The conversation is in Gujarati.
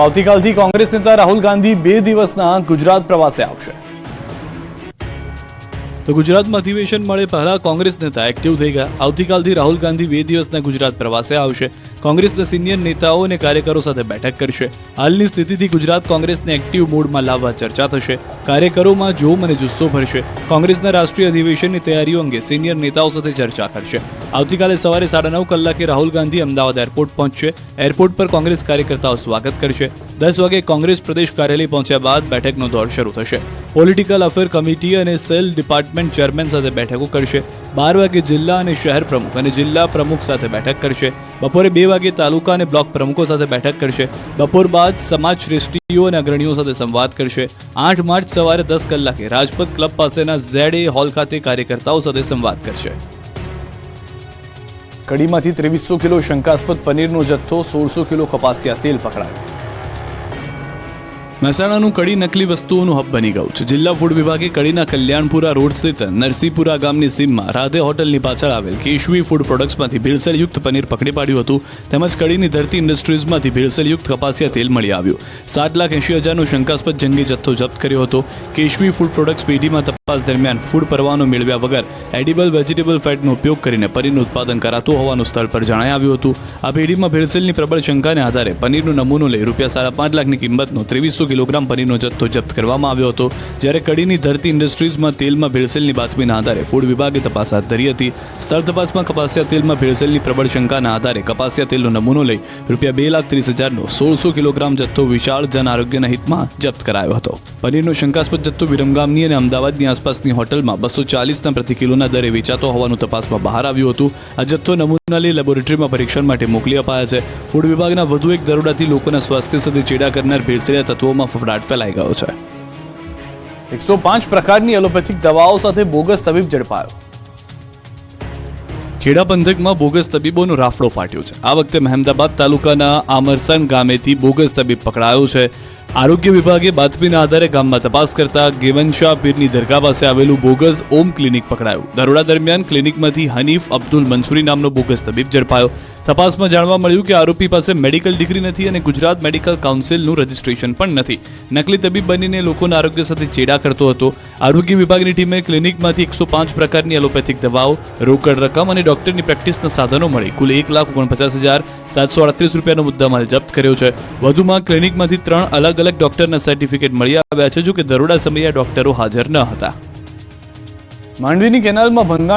આવતીકાલથી કોંગ્રેસ નેતા રાહુલ ગાંધી 2 દિવસના ગુજરાત પ્રવાસે આવશે। તો ગુજરાતમાં અધિવેશન મળે પહેલા કોંગ્રેસ નેતા એક્ટિવ થઈ ગયા। આવતીકાલથી રાહુલ ગાંધી 2 દિવસના ગુજરાત પ્રવાસે આવશે। કોંગ્રેસના સિનિયર નેતાઓ અને કાર્યકરો સાથે બેઠક કરશે। હાલની સ્થિતિથી ગુજરાત કોંગ્રેસને એક્ટિવ મોડમાં લાવવા ચર્ચા થશે। કાર્યકરોમાં જોમ અને જુસ્સો ભરશે। કોંગ્રેસના રાષ્ટ્રીય અધિવેશનની તૈયારીઓ અંગે સિનિયર નેતાઓ સાથે ચર્ચા કરશે। આવતીકાલે સવારે 9:30 કલાકે રાહુલ ગાંધી અમદાવાદ એરપોર્ટ પહોંચશે। એરપોર્ટ પર કોંગ્રેસ કાર્યકર્તાઓ સ્વાગત કરશે। 10 વાગે કોંગ્રેસ પ્રદેશ કાર્યાલય પહોંચ્યા બાદ બેઠકનો દોર શરૂ થશે। પોલિટિકલ અફેર કમિટી અને સેલ ડિપાર્ટમેન્ટ ચેરમેન સાથે બેઠકો કરશે। 12 વાગે જિલ્લા અને શહેર પ્રમુખ અને જિલ્લા પ્રમુખ સાથે બેઠક કરશે। બપોરે 2 વાગે તાલુકા અને બ્લોક પ્રમુખો સાથે બેઠક કરશે। બપોર બાદ સમાજ શ્રેષ્ઠીઓ અને અગ્રણીઓ સાથે સંવાદ કરશે। 8 માર્ચ સવારે 10 કલાકે રાજપથ ક્લબ પાસેના ZA હોલ ખાતે કાર્યકર્તાઓ સાથે સંવાદ કરશે। કડીમાંથી 2300 કિલો શંકાસ્પદ પનીરનો જથ્થો, 1600 કિલો કપાસિયા તેલ પકડાયો। મહેસાણાનું કડી નકલી વસ્તુઓનું હબ બની ગયું છે। જિલ્લા ફૂડ વિભાગે કડીના કલ્યાણપુરા રોડ સ્થિત નરસીપુરા ગામની સીમમાં રાધે હોટલની પાછળ આવેલ કેશવી ફૂડ પ્રોડક્ટ્સમાંથી ભેળસેળયુક્ત પનીર પકડી પાડ્યું હતું। તેમજ કડીની ધરતી ઇન્ડસ્ટ્રીઝમાંથી ભેળસેળયુક્ત કપાસિયા તેલ મળી આવ્યું। 7,80,000નો શંકાસ્પદ જંગી જથ્થો જપ્ત કર્યો હતો। કેશવી ફૂડ પ્રોડક્ટ્સ પેઢીમાં તપાસ દરમિયાન ફૂડ પરવાનો મેળવ્યા વગર એડિબલ વેજીટેબલ ફેટનો ઉપયોગ કરીને પનીરનું ઉત્પાદન કરાતું હોવાનું સ્થળ પર જણાઈ આવ્યું હતું। આ પેઢીમાં ભેળસેળની પ્રબળ શંકાને આધારે પનીરનો નમૂનો લઈ ₹5.5 લાખની કિંમતનો 2300 કિલોગ્રામ પનીરનો જથ્થો જપ્ત કરવામાં આવ્યો હતો। જ્યારે કડીની ધરતી ઇન્ડસ્ટ્રીઝમાં તેલમાં ભેળસેળની બાતમીના આધારે ફૂડ વિભાગે તપાસ હાથ ધરી હતી। સ્થળ તપાસમાં કપાસિયા તેલમાં ભેળસેળની પ્રબળ શંકાના આધારે કપાસિયા તેલનો નમૂનો લઈ ₹2,30,000નો 1600 કિલોગ્રામ જથ્થો વિશાળ જન આરોગ્યના હિતમાં જપ્ત કરાયો હતો। પનીરનો શંકાસ્પદ જથ્થો વિરમગામની અને અમદાવાદની આસપાસની હોટલમાં 240ના પ્રતિ કિલોના દરે વેચાતો હોવાનું તપાસમાં બહાર આવ્યું હતું। આ જથ્થો નમૂના લઈ લેબોરેટરીમાં પરીક્ષણ માટે મોકલી અપાયા છે। ફૂડ વિભાગના વધુ એક દરોડાથી લોકોના સ્વાસ્થ્ય સાથે ચેડા કરનાર ભેળસેળિયા તત્વોમાં ફફડાટ ફેલાઈ ગયો છે। 105 પ્રકારની એલોપેથિક દવાઓ સાથે બોગસ તબીબ ઝડપાયો। ખેડા પંથકમાં બોગસ તબીબોનો રાફડો ફાટ્યો છે। આ વખતે મહેમદાબાદ તાલુકાના આમરસણ ગામેથી બોગસ તબીબ પકડાયો છે। આરોગ્ય વિભાગે બાતમીના આધારે ગામમાં તપાસ કરતા ગેવનશાહ પીરની દરગાહ પાસે આવેલું બોગસ ઓમ ક્લિનિક પકડાયું। દરોડા દરમિયાન ક્લિનિકમાંથી હનીફ અબ્દુલ મંસૂરી નામનો બોગસ તબીબ ઝડપાયો। તપાસમાં જાણવા મળ્યું કે આરોપી પાસે મેડિકલ ડિગ્રી નથી અને ગુજરાત મેડિકલ કાઉન્સિલનું રજિસ્ટ્રેશન પણ નથી। નકલી તબીબ બનીને લોકોના આરોગ્ય સાથે ચેડા કરતો હતો। આરોગ્ય વિભાગની ટીમે ક્લિનિકમાંથી 105 પ્રકારની એલોપેથિક દવાઓ, રોકડ રકમ અને ડોક્ટરની પ્રેક્ટિસના સાધનો મળી કુલ ₹1,49,738 રૂપિયાનો મુદ્દામાલ જપ્ત કર્યો છે। વધુમાં ક્લિનિકમાંથી 3 અલગ અલગ ડોક્ટરના સર્ટિફિકેટ મળી આવ્યા છે, જો કે દરોડા સમયે ડોક્ટરો હાજર ન હતા। માંડવીની કેનાલમાં ભંગાણ